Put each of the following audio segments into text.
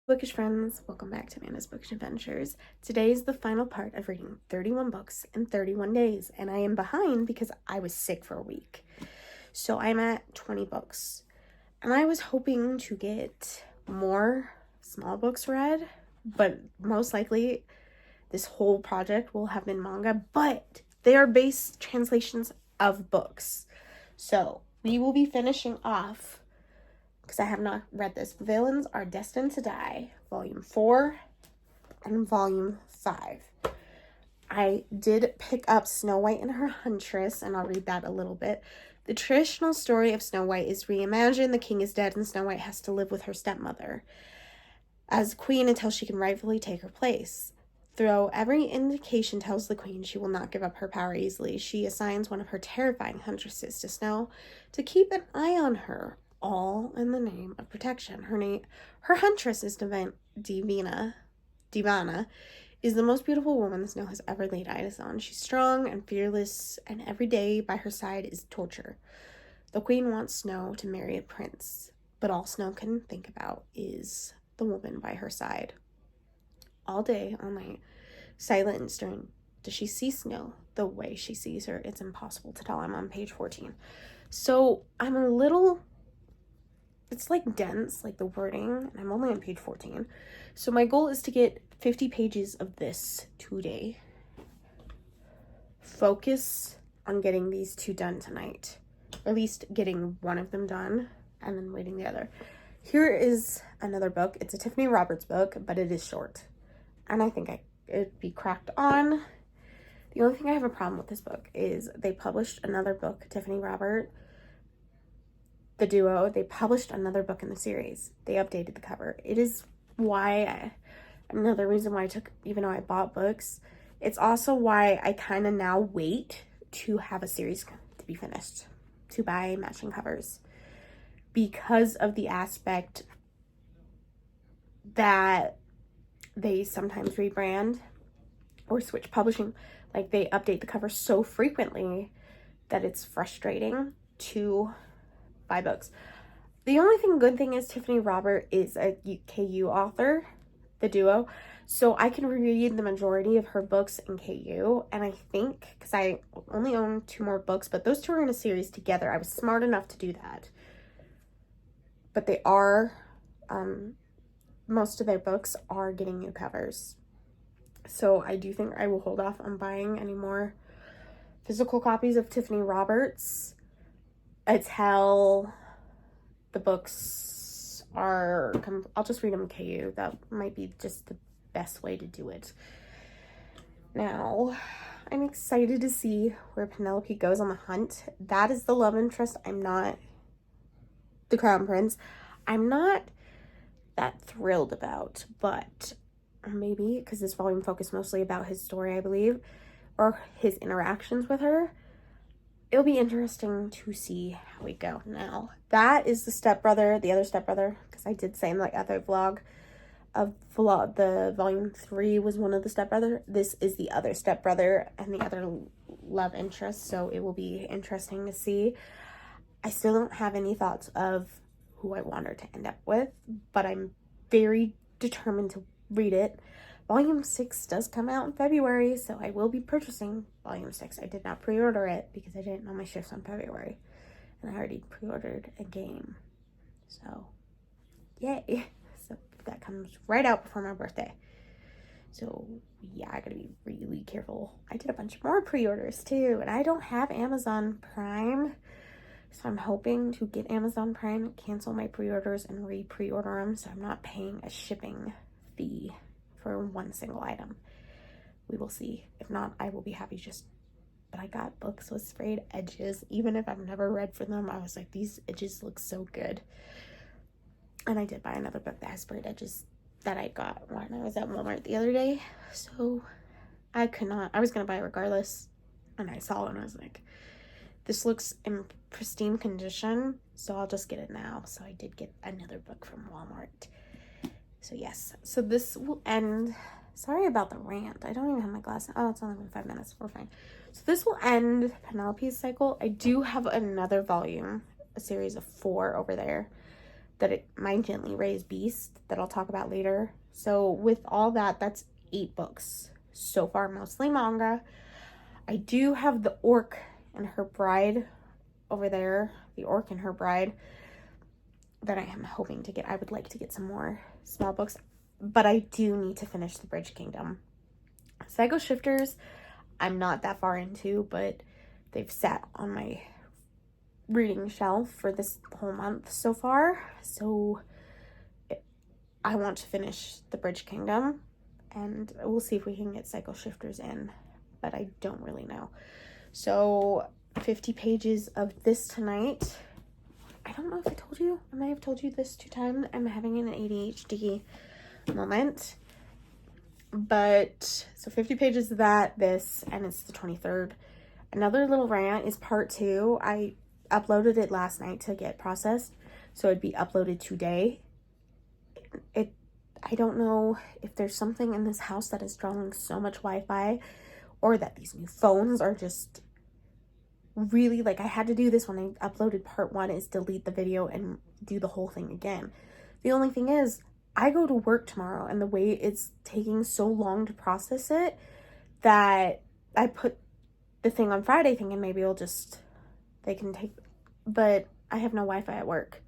Bookish friends, welcome back to Amanda's Bookish Adventures. Today is the final part of reading 31 books in 31 days, and I am behind because I was sick for a week. So I'm at 20 books, and I was hoping to get more small books read, but most likely this whole project will have been manga, but they are base translations of books. So we will be finishing off, because I have not read this, Villains Are Destined to Die, Volume 4 and Volume 5. I did pick up Snow White and Her Huntress, and I'll read that a little bit. The traditional story of Snow White is reimagined. The king is dead, and Snow White has to live with her stepmother as queen until she can rightfully take her place. Though every indication tells the queen she will not give up her power easily, she assigns one of her terrifying huntresses to Snow to keep an eye on her, all in the name of protection. Her huntress is Divana, is the most beautiful woman the Snow has ever laid eyes on. She's strong and fearless, and every day by her side is torture. The queen wants Snow to marry a prince, but all Snow can think about is the woman by her side. All day, all night, silent and stern, does she see Snow the way she sees her? It's impossible to tell. I'm on page 14. So I'm a little... it's like dense, like the wording, and I'm only on page 14. So my goal is to get 50 pages of this today. Focus on getting these two done tonight. Or at least getting one of them done and then reading the other. Here is another book. It's a Tiffany Roberts book, but it is short. And I think it'd be cracked on. The only thing I have a problem with this book is they published another book, Tiffany Robert, the duo, they published another book in the series. They updated the cover. It is another reason why I took, even though I bought books, it's also why I kind of now wait to have a series to be finished, to buy matching covers, because of the aspect that they sometimes rebrand or switch publishing. Like, they update the cover so frequently that it's frustrating to buy books. The only good thing is Tiffany Robert is a KU author, the duo, so I can read the majority of her books in KU. And I think, because I only own 2 more books, but those 2 are in a series together, I was smart enough to do that. But they are, most of their books are getting new covers. So I do think I will hold off on buying any more physical copies of Tiffany Roberts until the books are... I'll just read them KU. That might be just the best way to do it. Now, I'm excited to see where Penelope goes on the hunt. That is the love interest. I'm not the crown prince. I'm not that thrilled about, but maybe because this volume focused mostly about his story, I believe, or his interactions with her, it'll be interesting to see how we go. Now, that is the other stepbrother, because I did say in the other vlog, the volume 3 was one of the stepbrother. This is the other stepbrother and the other love interest, so it will be interesting to see. I still don't have any thoughts of who I want her to end up with, but I'm very determined to read it. Volume 6 does come out in February, so I will be purchasing Volume 6. I did not pre-order it because I didn't know my shifts on February. And I already pre-ordered a game. So, yay. So, that comes right out before my birthday. So, yeah, I gotta be really careful. I did a bunch more pre-orders, too. And I don't have Amazon Prime. So, I'm hoping to get Amazon Prime, cancel my pre-orders, and re-pre-order them. So, I'm not paying a shipping fee for one single item. We will see. If not, I will be happy. But I got books with sprayed edges. Even if I've never read for them, I was like, these edges look so good. And I did buy another book that has sprayed edges that I got when I was at Walmart the other day. So I was gonna buy it regardless. And I saw it and I was like, this looks in pristine condition, so I'll just get it now. So I did get another book from Walmart. So yes, so this will end. Sorry about the rant. I don't even have my glass. Oh, it's only been 5 minutes. We're fine. So this will end Penelope's cycle. I do have another volume, a series of 4 over there, My Gently Raised Beast that I'll talk about later. So with all that, that's 8 books so far, mostly manga. I do have The Orc and Her Bride over there, The Orc and Her Bride, that I am hoping to get. I would like to get some more small books, but I do need to finish The Bridge Kingdom. Psycho Shifters, I'm not that far into, but they've sat on my reading shelf for this whole month so far. So I want to finish The Bridge Kingdom, and we'll see if we can get Psycho Shifters in, but I don't really know. So 50 pages of this tonight. I don't know if I told you. I might have told you this 2 times. I'm having an ADHD moment. But, so 50 pages of that, this, and it's the 23rd. Another Little Rant is part 2. I uploaded it last night to get processed, so it'd be uploaded today. I don't know if there's something in this house that is drawing so much Wi-Fi, or that these new phones are just really, like, I had to do this when I uploaded part 1, is delete the video and do the whole thing again. The only thing is, I go to work tomorrow, and the way it's taking so long to process it, that I put the thing on Friday thinking maybe they can take, but I have no Wi-Fi at work.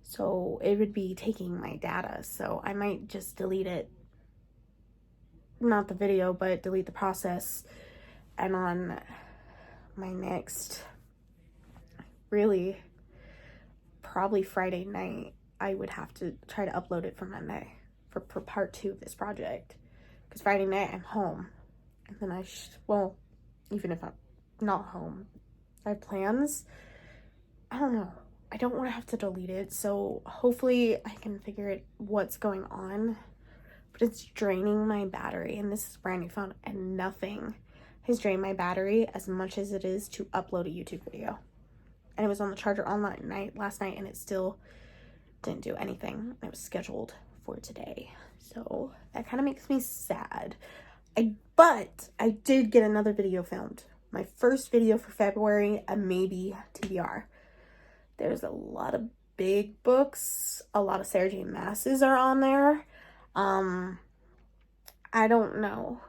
So it would be taking my data. So I might just delete it. Not the video, but delete the process. And on my next, really, probably Friday night, I would have to try to upload it for Monday for part 2 of this project. Because Friday night I'm home. And then well, even if I'm not home, I have plans. I don't know. I don't want to have to delete it, so hopefully I can figure out what's going on. But it's draining my battery, and this is a brand new phone, and nothing has drained my battery as much as it is to upload a YouTube video. And it was on the charger all night last night, and it still didn't do anything. It was scheduled for today, so that kind of makes me sad. But I did get another video filmed. My first video for February, a maybe TBR. There's a lot of big books. A lot of Sarah J. Maas's are on there. I don't know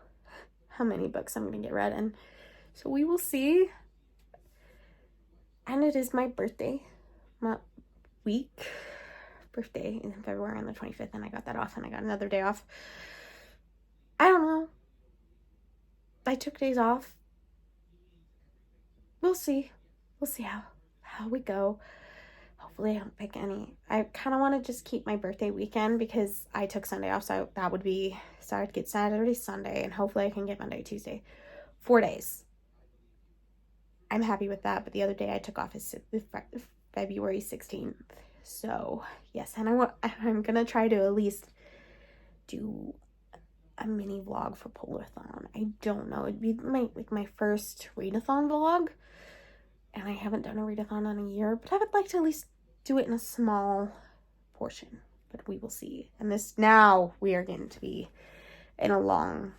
how many books I'm going to get read. And so we will see. And it is my birthday. My birthday in February on the 25th. And I got that off. And I got another day off. I don't know. I took days off. We'll see. We'll see how we go. Hopefully I don't pick any. I kind of want to just keep my birthday weekend because I took Sunday off, so that would be, so I'd get Saturday, Sunday, and hopefully I can get Monday, Tuesday. 4 days. I'm happy with that, but the other day I took off is February 16th. So, yes, and I'm going to try to at least do a mini vlog for Polathon. I don't know. It'd be my first readathon vlog. And I haven't done a readathon in a year, but I would like to at least do it in a small portion. But we will see. And now we are getting to be in a long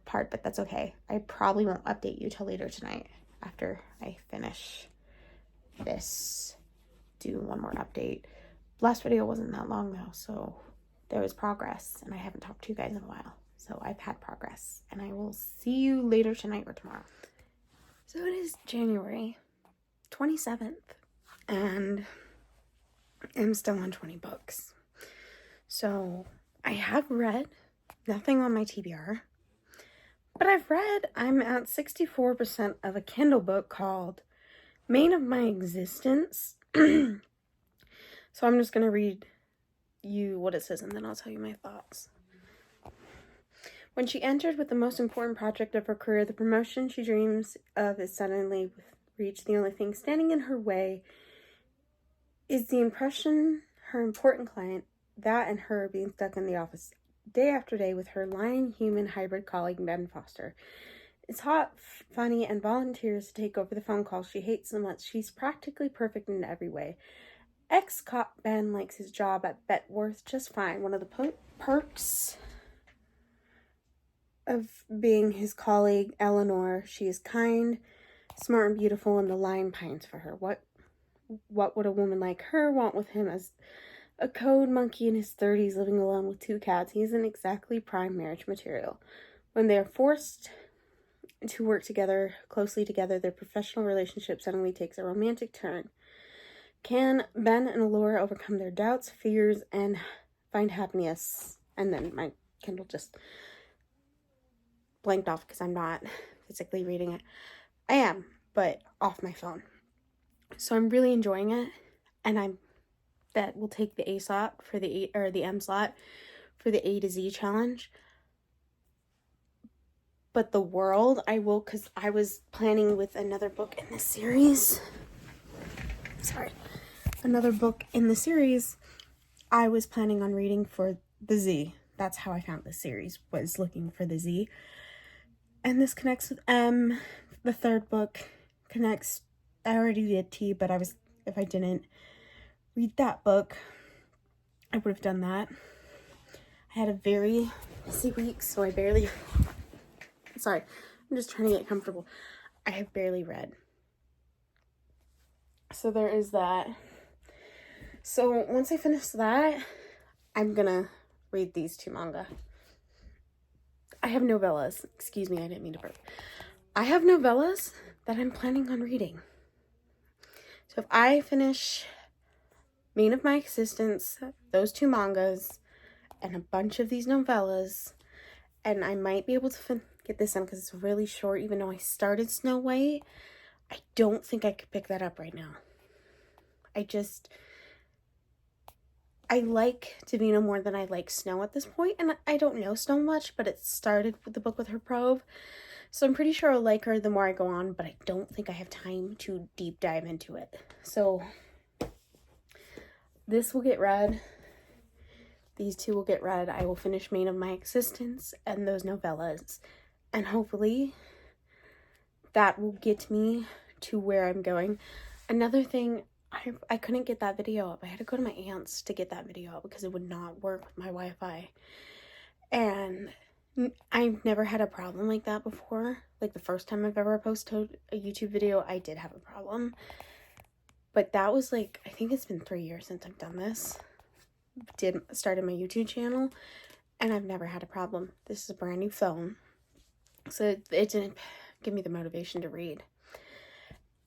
part, but that's okay. I probably won't update you till later tonight after I finish this. Do one more update. Last video wasn't that long though, so there was progress, and I haven't talked to you guys in a while. So I've had progress, and I will see you later tonight or tomorrow. So it is January 27th, and I'm still on 20 books. So I have read nothing on my TBR, but I'm at 64% of a Kindle book called Main of My Existence. So I'm just going to read you what it says, and then I'll tell you my thoughts. When she entered with the most important project of her career, the promotion she dreams of is suddenly reached. The only thing standing in her way is the impression her important client, that and her, being stuck in the office day after day with her lion-human hybrid colleague, Ben Foster. It's hot, funny, and volunteers to take over the phone calls she hates so much. She's practically perfect in every way. Ex-cop Ben likes his job at Betworth just fine. One of the perks of being his colleague, Eleanor, she is kind, smart, and beautiful, and the lion pines for her. What would a woman like her want with him as A code monkey in his 30s living alone with 2 cats. He isn't exactly prime marriage material. When they are forced to work closely together, their professional relationship suddenly takes a romantic turn. Can Ben and Laura overcome their doubts, fears, and find happiness? And then my Kindle just blanked off because I'm not physically reading it. I am, but off my phone. So I'm really enjoying it, and that will take the A slot for the M slot for the A to Z challenge. But the world, I will, because I was planning with another book in this series. Another book in the series I was planning on reading for the Z. That's how I found this series, was looking for the Z. And this connects with M. The third book connects, I already did T, but if I didn't read that book, I would have done that. I had a very busy week, so I'm just trying to get comfortable. I have barely read. So there is that. So once I finish that, I'm gonna read these 2 manga. I have novellas. Excuse me, I didn't mean to burp. I have novellas that I'm planning on reading. So if I finish Mane of My Existence, those 2 mangas, and a bunch of these novellas, and I might be able to get this in because it's really short, even though I started Snow White, I don't think I could pick that up right now. I like Davina more than I like Snow at this point, and I don't know Snow much, but it started with the book with her prove, so I'm pretty sure I'll like her the more I go on, but I don't think I have time to deep dive into it. So this will get read. These 2 will get read. I will finish Mane of My Existence and those novellas, and hopefully that will get me to where I'm going. Another thing, I couldn't get that video up. I had to go to my aunt's to get that video up because it would not work with my Wi-Fi. And I've never had a problem like that before. Like the first time I've ever posted a YouTube video, I did have a problem. But that was like, I think it's been 3 years since I've done this. Started my YouTube channel, and I've never had a problem. This is a brand new phone, so it didn't give me the motivation to read.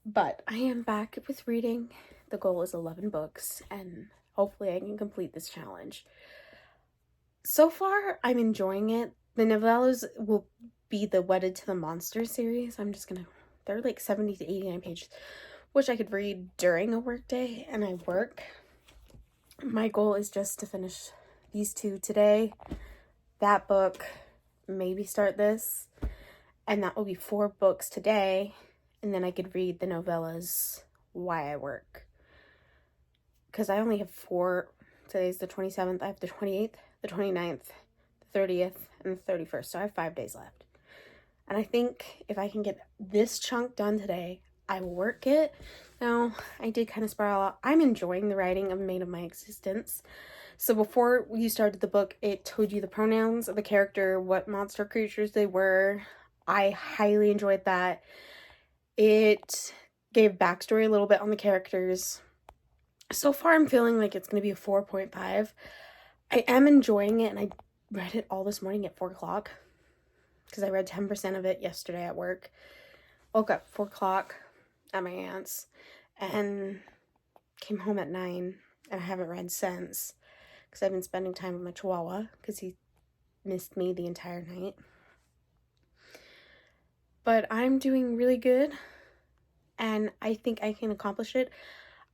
But I am back with reading. The goal is 11 books, and hopefully I can complete this challenge. So far, I'm enjoying it. The novellas will be the Wedded to the Monster series. They're like 70 to 89 pages, which I could read during a work day, and I work. My goal is just to finish these 2 today, that book, maybe start this, and that will be 4 books today, and then I could read the novellas while I work. Because I only have 4, today's the 27th, I have the 28th, the 29th, the 30th, and the 31st, so I have 5 days left. And I think if I can get this chunk done today, I will work it. Now, I did kind of spiral out. I'm enjoying the writing of Mane of My Existence. So before you started the book, it told you the pronouns of the character, what monster creatures they were. I highly enjoyed that. It gave backstory a little bit on the characters. So far, I'm feeling like it's going to be a 4.5. I am enjoying it, and I read it all this morning at 4 o'clock. Because I read 10% of it yesterday at work. Woke up 4 o'clock at my aunt's and came home at 9, and I haven't read since because I've been spending time with my chihuahua because he missed me the entire night. But I'm doing really good, and I think I can accomplish it.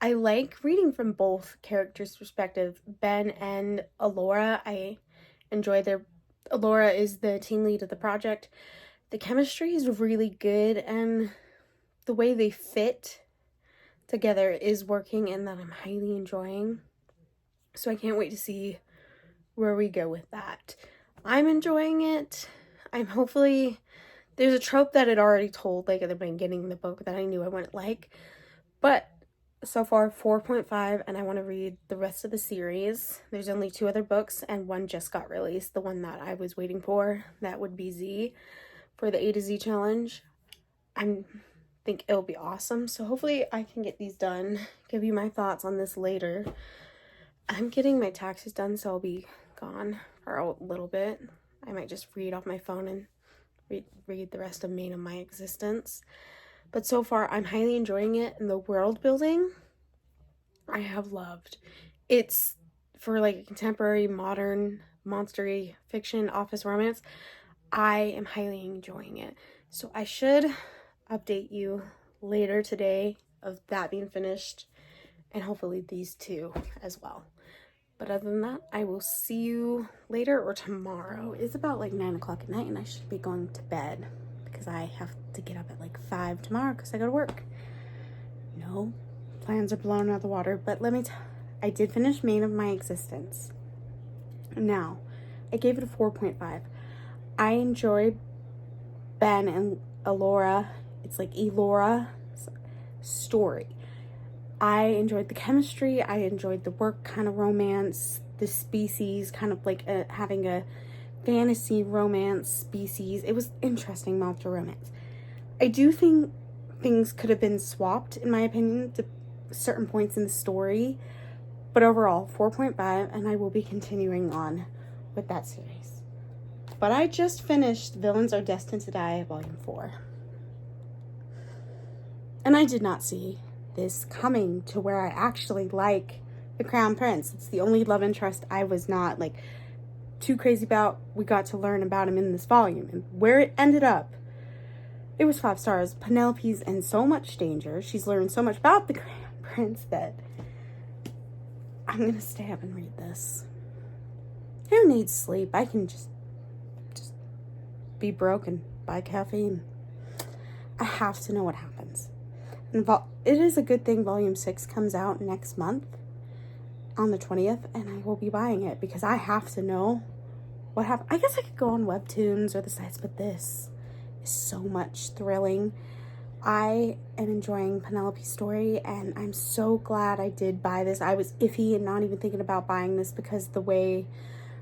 I like reading from both characters' perspective. Ben and Alora, I enjoy Alora is the team lead of the project. The chemistry is really good, and the way they fit together is working, and that I'm highly enjoying. So I can't wait to see where we go with that. I'm enjoying it. There's a trope that it already told, like, at the beginning of the book that I knew I wouldn't like. But so far, 4.5, and I want to read the rest of the series. There's only 2 other books, and one just got released, the one that I was waiting for. That would be Z, for the A to Z challenge. I think it'll be awesome, so hopefully I can get these done, give you my thoughts on this later. I'm getting my taxes done, so I'll be gone for a little bit. I might just read off my phone and read the rest of Mane of My Existence. But so far, I'm highly enjoying it, and the world building I have loved. It's for like a contemporary, modern, monstery fiction office romance. I am highly enjoying it. So I should update you later today of that being finished, and hopefully these two as well. But other than that, I will see you later or tomorrow. It's about like 9 o'clock at night, and I should be going to bed because I have to get up at like 5 tomorrow because I go to work. No, plans are blown out of the water, but I did finish Mane of My Existence. Now, I gave it a 4.5. I enjoyed Ben and Elora, it's like Elora story. I enjoyed the chemistry, I enjoyed the work kind of romance, the species, kind of like having a fantasy romance species. It was interesting monster romance. I do think things could have been swapped, in my opinion, to certain points in the story, but overall 4.5, and I will be continuing on with that series. But I just finished Villains Are Destined to Die, Volume 4. And I did not see this coming to where I actually like the Crown Prince. It's the only love interest I was not like too crazy about. We got to learn about him in this volume, and where it ended up, it was 5 stars. Penelope's in so much danger. She's learned so much about the Crown Prince that I'm gonna stay up and read this. Who needs sleep? I can just be broken by caffeine. I have to know what happens. And it is a good thing Volume 6 comes out next month on the 20th, and I will be buying it because I have to know what happened. I guess I could go on Webtoons or the sites, but this is so much thrilling. I am enjoying Penelope's story, and I'm so glad I did buy this. I was iffy and not even thinking about buying this because the way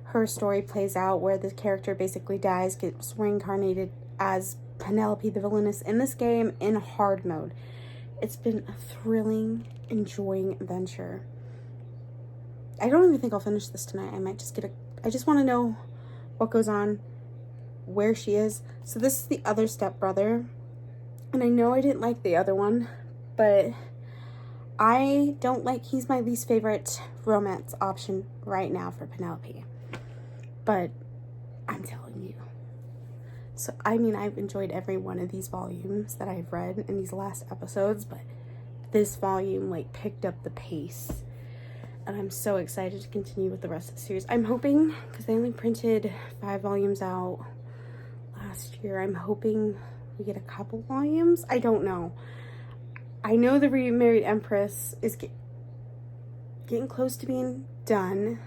her story plays out, where the character basically dies, gets reincarnated as Penelope the villainess in this game in hard mode. It's been a thrilling, enjoying adventure. I don't even think I'll finish this tonight. I might just I just want to know what goes on, where she is. So this is the other stepbrother. And I know I didn't like the other one, but he's my least favorite romance option right now for Penelope. But I'm telling you. So, I mean, I've enjoyed every one of these volumes that I've read in these last episodes, but this volume, like, picked up the pace. And I'm so excited to continue with the rest of the series. I'm hoping, because they only printed 5 volumes out last year, I'm hoping we get a couple volumes. I don't know. I know the Remarried Empress is getting close to being done.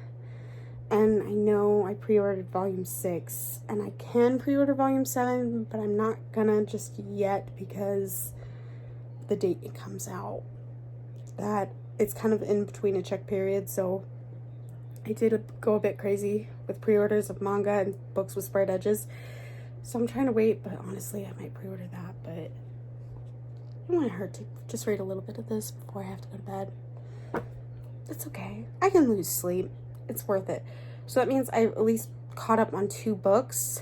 And I know I pre-ordered Volume 6, and I can pre-order Volume 7, but I'm not gonna just yet because the date it comes out. That it's kind of in between a check period, so I did go a bit crazy with pre-orders of manga and books with spread edges. So I'm trying to wait, but honestly, I might pre-order that, but I don't want to hurt to just read a little bit of this before I have to go to bed. It's okay. I can lose sleep. It's worth it. So that means I've at least caught up on 2 books.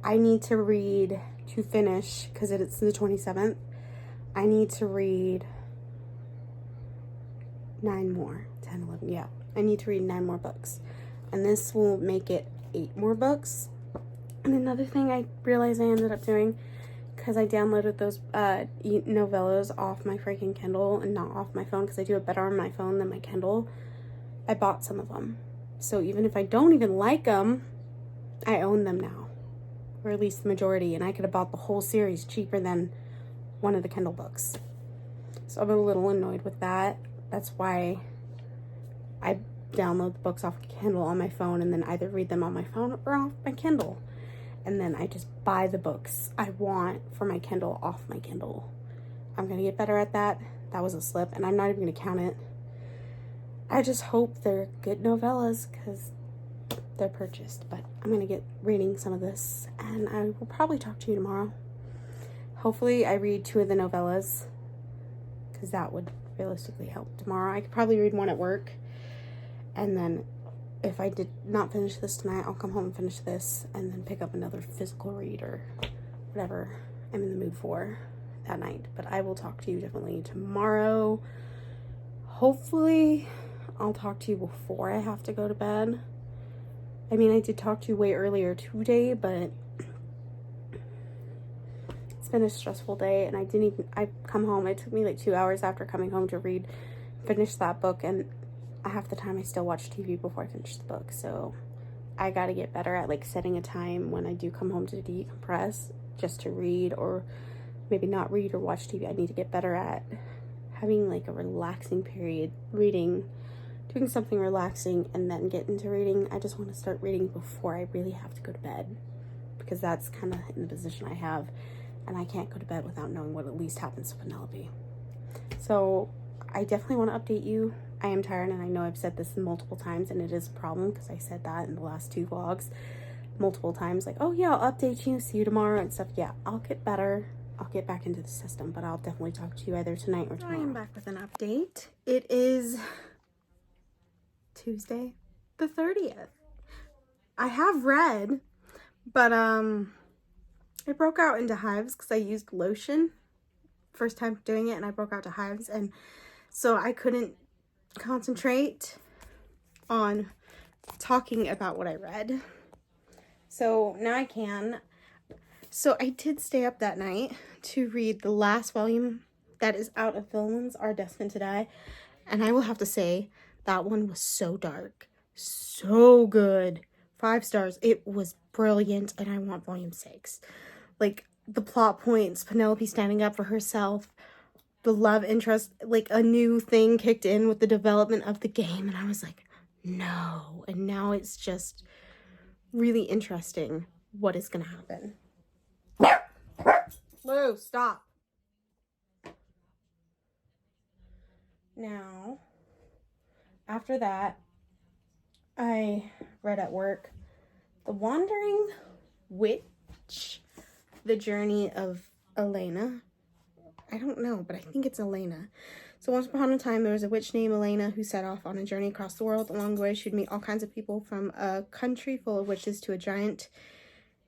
I need to read to finish, because it's the 27th. I need to read 9 more. 10, 11, yeah. I need to read 9 more books. And this will make it 8 more books. And another thing I realized I ended up doing, because I downloaded those novellas off my freaking Kindle and not off my phone, because I do it better on my phone than my Kindle, I bought some of them. So even if I don't even like them, I own them now. Or at least the majority. And I could have bought the whole series cheaper than one of the Kindle books. So I'm a little annoyed with that. That's why I download the books off Kindle on my phone and then either read them on my phone or off my Kindle. And then I just buy the books I want for my Kindle off my Kindle. I'm going to get better at that. That was a slip, and I'm not even going to count it. I just hope they're good novellas because they're purchased. But I'm going to get reading some of this, and I will probably talk to you tomorrow. Hopefully I read 2 of the novellas because that would realistically help tomorrow. I could probably read one at work, And then if I did not finish this tonight, I'll come home and finish this and then pick up another physical read or whatever I'm in the mood for that night. But I will talk to you definitely tomorrow. Hopefully I'll talk to you before I have to go to bed. I mean, I did talk to you way earlier today, but it's been a stressful day, and I come home, it took me like 2 hours after coming home to finish that book, and half the time I still watch TV before I finish the book. So I gotta get better at like setting a time when I do come home to decompress, just to read, or maybe not read or watch TV. I need to get better at having like a relaxing period, reading, doing something relaxing, and then get into reading. I just want to start reading before I really have to go to bed, because that's kind of in the position I have, and I can't go to bed without knowing what at least happens to Penelope. So I definitely want to update you. I am tired, and I know I've said this multiple times, and it is a problem because I said that in the last 2 vlogs multiple times, like, oh yeah, I'll update you, see you tomorrow and stuff. Yeah, I'll get better. I'll get back into the system, but I'll definitely talk to you either tonight or tomorrow. I am back with an update. It is Tuesday the 30th. I have read, but it broke out into hives because I used lotion first time doing it, and I broke out to hives, and so I couldn't concentrate on talking about what I read. So now I can. So I did stay up that night to read the last volume that is out of Villains Are Destined to Die, and I will have to say that one was so dark, so good. 5 stars. It was brilliant, and I want volume 6. Like, the plot points, Penelope standing up for herself, the love interest, like a new thing kicked in with the development of the game, and I was like, no. And now it's just really interesting what is gonna happen. Lou, stop. Now, after that, I read at work The Wandering Witch, The Journey of Elena. I don't know, but I think it's Elena. So once upon a time, there was a witch named Elena who set off on a journey across the world. Along the way, she'd meet all kinds of people, from a country full of witches to a giant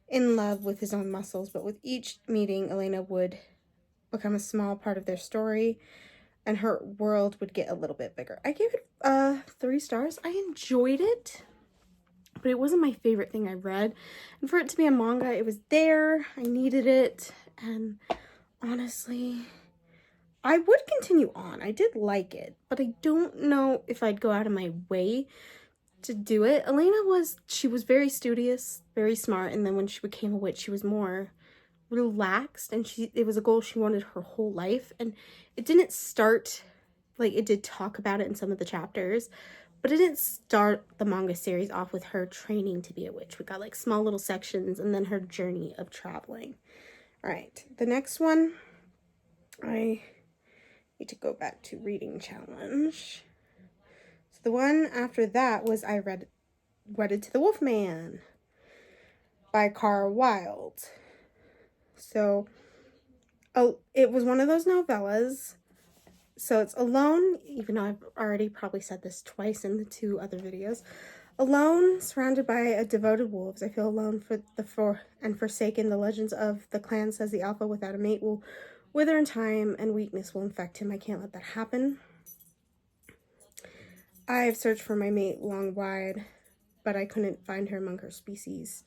in love with his own muscles. But with each meeting, Elena would become a small part of their story, and her world would get a little bit bigger. I gave it 3 stars. I enjoyed it, but it wasn't my favorite thing I read. And for it to be a manga, it was there. I needed it, and honestly, I would continue on. I did like it, but I don't know if I'd go out of my way to do it. Elena she was very studious, very smart, and then when she became a witch, she was more relaxed, and it was a goal she wanted her whole life. And it didn't start, like, it did talk about it in some of the chapters, but it didn't start the manga series off with her training to be a witch. We got like small little sections, and then her journey of traveling. All right, the next one, I need to go back to reading challenge. So the one after that was I read Wedded to the Wolfman by Carl Wilde. So it was one of those novellas. So it's alone, even though I've already probably said this twice in the 2 other videos. Alone, surrounded by a devoted wolves, I feel alone and forsaken. The legends of the clan says the alpha without a mate will wither in time, and weakness will infect him. I can't let that happen. I've searched for my mate long wide, but I couldn't find her among her species.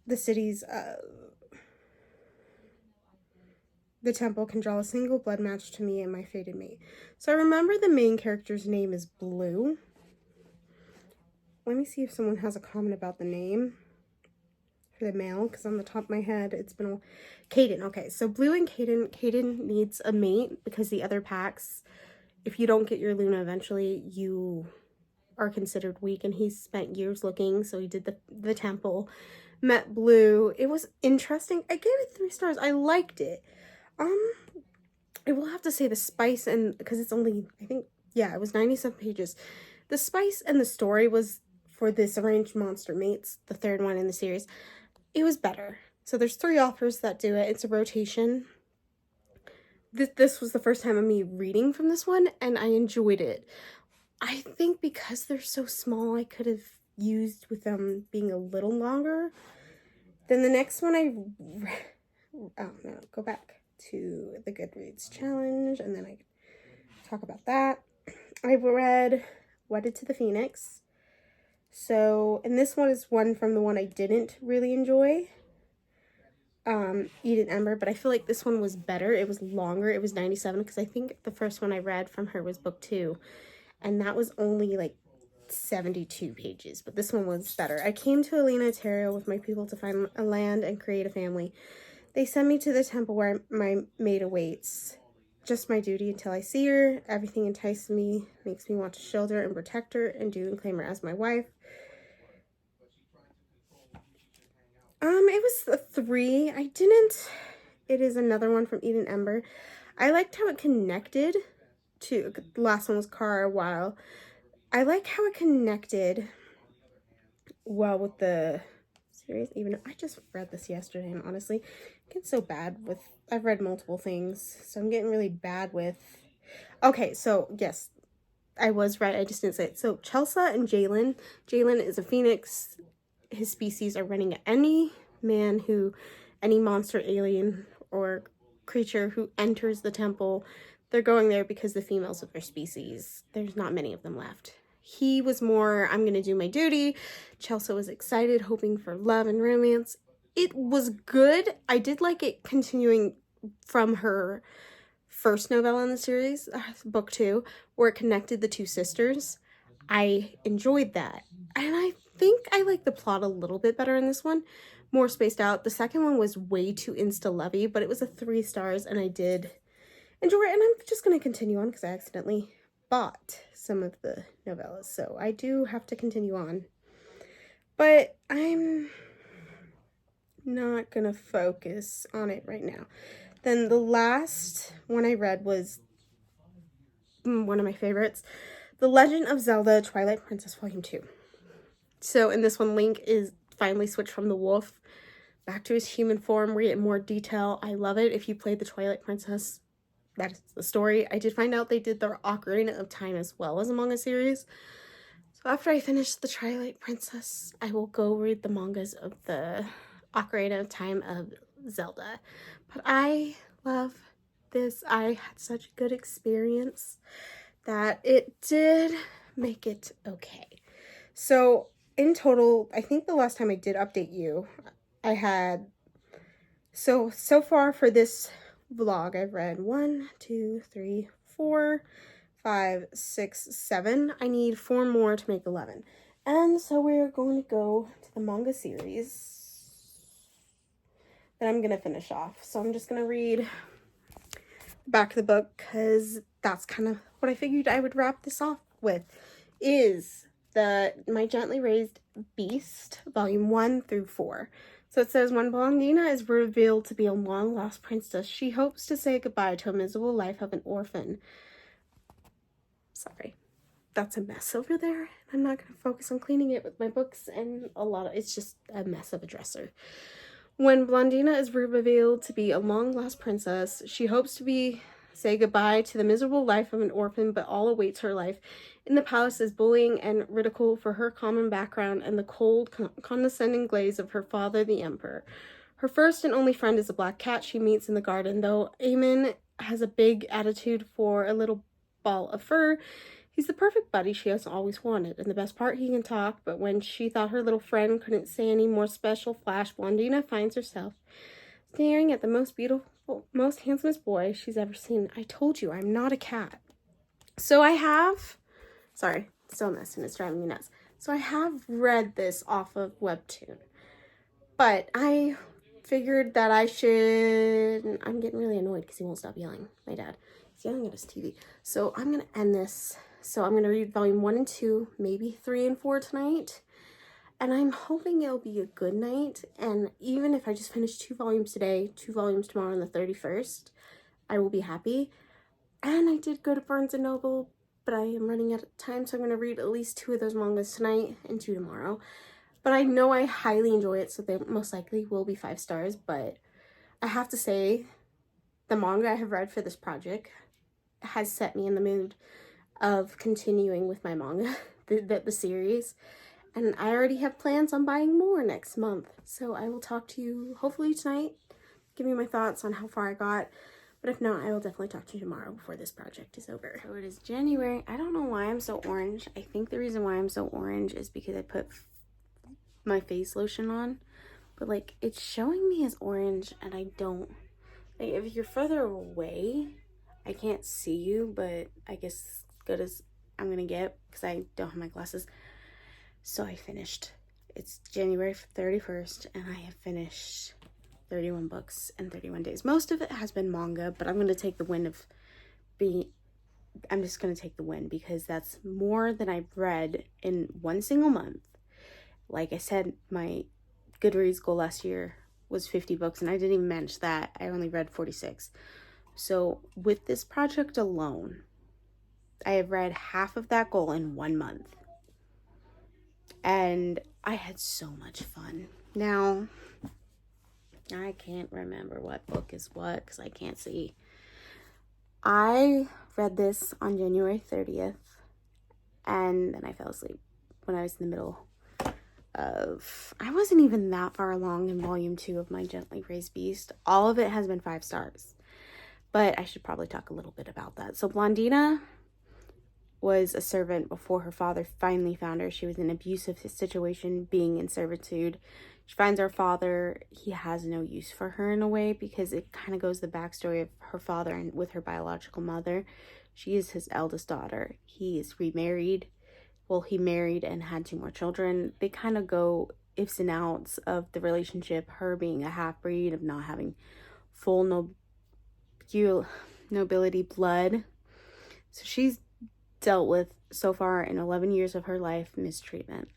The cities the temple can draw a single blood match to me and my fated mate. So I remember the main character's name is Blue. Let me see if someone has a comment about the name for the male, because on the top of my head, it's been Caden. Okay, so Blue and Caden needs a mate because the other packs, if you don't get your Luna eventually, you are considered weak, and he spent years looking, so he did the temple, met Blue. It was interesting. I gave it 3 stars. I liked it. I will have to say the spice, and because it's only, I think, yeah, it was 97 pages. The spice and the story was for this Arranged Monster Mates, the 3rd one in the series. It was better. So there's 3 authors that do it. It's a rotation. This was the first time of me reading from this one, and I enjoyed it. I think because they're so small, I could have used with them being a little longer. Then the next one oh no, go back to the Goodreads challenge and then I talk about that. I read Wedded to the Phoenix. So, and this one is one from the one I didn't really enjoy. Eden Ember, but I feel like this one was better. It was longer. It was 97 because I think the first one I read from her was book 2. And that was only like 72 pages, but this one was better. I came to Alina Terrio with my people to find a land and create a family. They send me to the temple where my maid awaits. Just my duty until I see her. Everything entices me, makes me want to shield her and protect her and do and claim her as my wife. It was a 3. It is another one from Eden Ember. I liked how it connected to, the last one was Kara Weil. I like how it connected well with the series, even though I just read this yesterday, and honestly, I get so bad with, I've read multiple things, so I'm getting really bad with, okay, so, yes, I was right, I just didn't say it. So, Chelsea and Jalen is a phoenix. His species are running at any monster, alien, or creature who enters the temple. They're going there because the females of their species, there's not many of them left. He was more, I'm going to do my duty. Chelsea was excited, hoping for love and romance. It was good. I did like it continuing from her first novella in the series, book 2, where it connected the two sisters. I enjoyed that. And I think I like the plot a little bit better in this one. More spaced out. The second one was way too insta-lovey, but it was a 3 stars, and I did enjoy it. And I'm just going to continue on because I accidentally bought some of the novellas, so I do have to continue on. But I'm not going to focus on it right now. Then the last one I read was one of my favorites, The Legend of Zelda Twilight Princess Volume 2. So in this one, Link is finally switched from the wolf back to his human form. Read it in more detail. I love it. If you played the Twilight Princess, that is the story. I did find out they did their Ocarina of Time as well as a manga series. So after I finish the Twilight Princess, I will go read the mangas of the Ocarina of Time of Zelda. But I love this. I had such a good experience that it did make it okay. So in total, I think the last time I did update you, I had, so far for this vlog, I've read 1, 2, 3, 4, 5, 6, 7. I need 4 more to make 11. And so we're going to go to the manga series that I'm going to finish off. So I'm just going to read the back of the book because that's kind of what I figured I would wrap this off with, is the My Gently Raised Beast, volume 1 through 4. So it says, when Blondina is revealed to be a long-lost princess, she hopes to say goodbye to a miserable life of an orphan. Sorry, that's a mess over there. I'm not going to focus on cleaning it with my books and it's just a mess of a dresser. When Blondina is revealed to be a long-lost princess, she hopes to say goodbye to the miserable life of an orphan, but all awaits her life in the palace is bullying and ridicule for her common background and the cold, condescending glaze of her father, the emperor. Her first and only friend is a black cat she meets in the garden. Though Eamon has a big attitude for a little ball of fur, he's the perfect buddy she has always wanted. And the best part, he can talk, but when she thought her little friend couldn't say any more special flash, Blondina finds herself staring at the most beautiful, most handsomest boy she's ever seen. I told you, I'm not a cat. So I have, sorry, still a mess and it's driving me nuts. So I have read this off of Webtoon, but I figured that I should, I'm getting really annoyed because he won't stop yelling, my dad. He's yelling at his TV. So I'm going to end this. So I'm going to read volume 1 and 2, maybe 3 and 4 tonight. And I'm hoping it'll be a good night. And even if I just finish 2 volumes today, 2 volumes tomorrow on the 31st, I will be happy. And I did go to Barnes & Noble, but I am running out of time, so I'm going to read at least 2 of those mangas tonight and 2 tomorrow. But I know I highly enjoy it, so they most likely will be 5 stars. But I have to say, the manga I have read for this project has set me in the mood. of continuing with my manga, the series. And I already have plans on buying more next month. So I will talk to you hopefully tonight, give you my thoughts on how far I got. But if not, I will definitely talk to you tomorrow before this project is over. So it is January. I don't know why I'm so orange. I think the reason why I'm so orange is because I put my face lotion on. But like, it's showing me as orange and I don't. Like, if you're further away, I can't see you, but I guess as good as I'm gonna get because I don't have my glasses. So I finished. It's January 31st and I have finished 31 books in 31 days. Most of it has been manga, but I'm going to take the win of I'm just going to take the win because that's more than I've read in one single month. Like I said, my Goodreads goal last year was 50 books and I didn't even manage that. I only read 46. So with this project alone, I have read half of that goal in 1 month. And I had so much fun. Now, I can't remember what book is what because I can't see. I read this on January 30th and then I fell asleep when I was in the middle of, I wasn't even that far along in volume 2 of My Gently Raised Beast. All of it has been 5 stars, but I should probably talk a little bit about that. So Blondina was a servant before her father finally found her. She was in an abusive situation, being in servitude. She finds her father. He has no use for her in a way because it kind of goes the backstory of her father and with her biological mother. She is his eldest daughter. He is remarried. Well, he married and had 2 more children. They kind of go ifs and outs of the relationship, her being a half-breed, of not having full nobility blood. So she's dealt with so far in 11 years of her life mistreatment.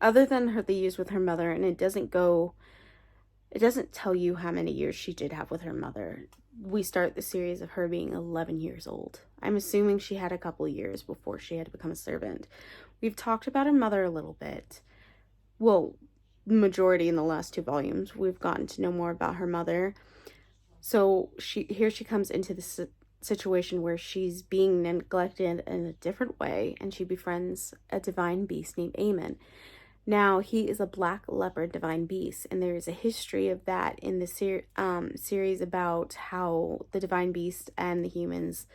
Other than the years with her mother, and it doesn't tell you how many years she did have with her mother. We start the series of her being 11 years old. I'm assuming she had a couple years before she had to become a servant. We've talked about her mother a little bit. Well, majority in the last 2 volumes. We've gotten to know more about her mother. So here she comes into this situation where she's being neglected in a different way, and she befriends a divine beast named Aemon. Now, he is a black leopard divine beast, and there is a history of that in the series about how the divine beast and the humans,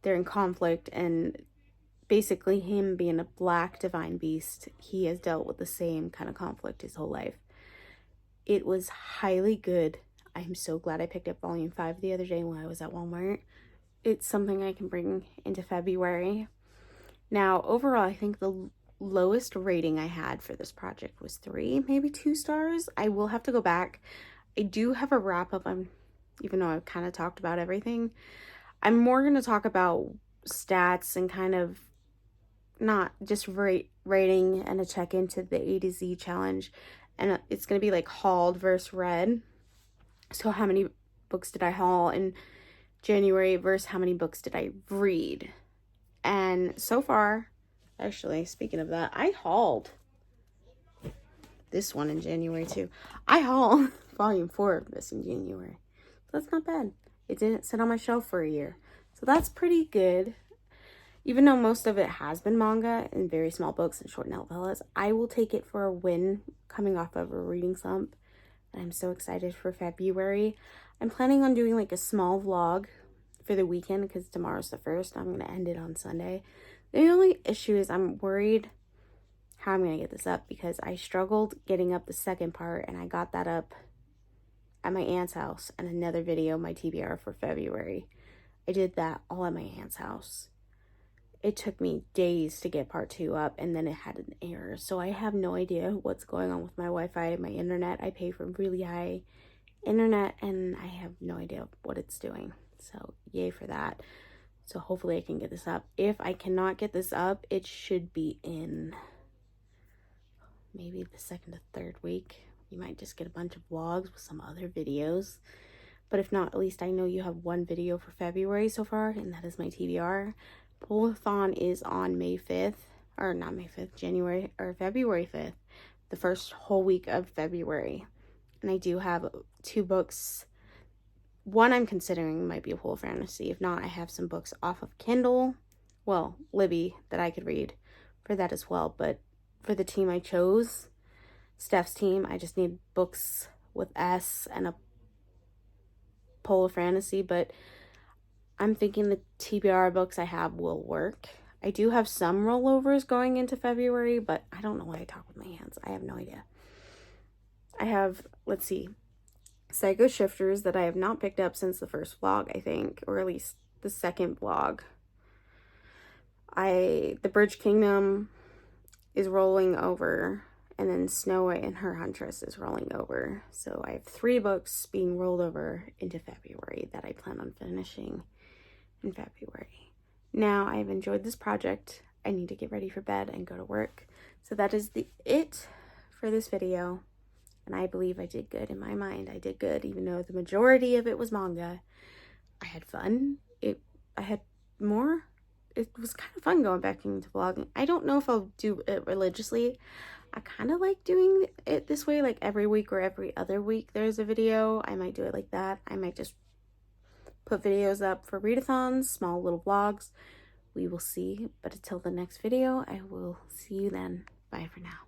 they're in conflict, and basically him being a black divine beast, he has dealt with the same kind of conflict his whole life. It was highly good. I'm so glad I picked up volume 5 the other day when I was at Walmart. It's something I can bring into February. Now, overall, I think the lowest rating I had for this project was 3, maybe 2 stars. I will have to go back. I do have a wrap-up, even though I've kind of talked about everything. I'm more going to talk about stats and kind of not just rating and a check into the A to Z challenge. And it's going to be like hauled versus read. So how many books did I haul in January versus how many books did I read? And so far, actually, speaking of that, I hauled this one in January too. I hauled volume 4 of this in January. So that's not bad. It didn't sit on my shelf for a year. So that's pretty good. Even though most of it has been manga and very small books and short novellas, I will take it for a win coming off of a reading slump. And I'm so excited for February. I'm planning on doing like a small vlog for the weekend because tomorrow's the 1st. I'm going to end it on Sunday. The only issue is I'm worried how I'm going to get this up because I struggled getting up the second part, and I got that up at my aunt's house and another video, my TBR for February. I did that all at my aunt's house. It took me days to get part 2 up, and then it had an error. So I have no idea what's going on with my Wi-Fi, my internet. I pay for really high internet, and I have no idea what it's doing. So yay for that. So hopefully I can get this up. If I cannot get this up, it should be in maybe the 2nd or 3rd week. You might just get a bunch of vlogs with some other videos. But if not, at least I know you have 1 video for February so far, and that is my TBR. Pull-a-thon is on May 5th, or not May 5th, February 5th, the first whole week of February. And I do have 2 books. One I'm considering might be a Pool of Fantasy. If not, I have some books off of Kindle, well, Libby, that I could read for that as well. But for the team I chose, Steph's team, I just need books with S and a Polar Fantasy, but I'm thinking the TBR books I have will work. I do have some rollovers going into February, but I don't know why I talk with my hands. I have no idea. I have, let's see, Psycho Shifters that I have not picked up since the first vlog, I think, or at least the second vlog. The Bridge Kingdom is rolling over, and then Snow White and Her Huntress is rolling over. So I have 3 books being rolled over into February that I plan on finishing in February. Now I've enjoyed this project. I need to get ready for bed and go to work. So that is it for this video. And I believe I did good. In my mind, I did good, even though the majority of it was manga. I had fun. I had more. It was kind of fun going back into vlogging. I don't know if I'll do it religiously. I kind of like doing it this way, like every week or every other week there's a video. I might do it like that. I might just put videos up for readathons, small little vlogs. We will see. But until the next video, I will see you then. Bye for now.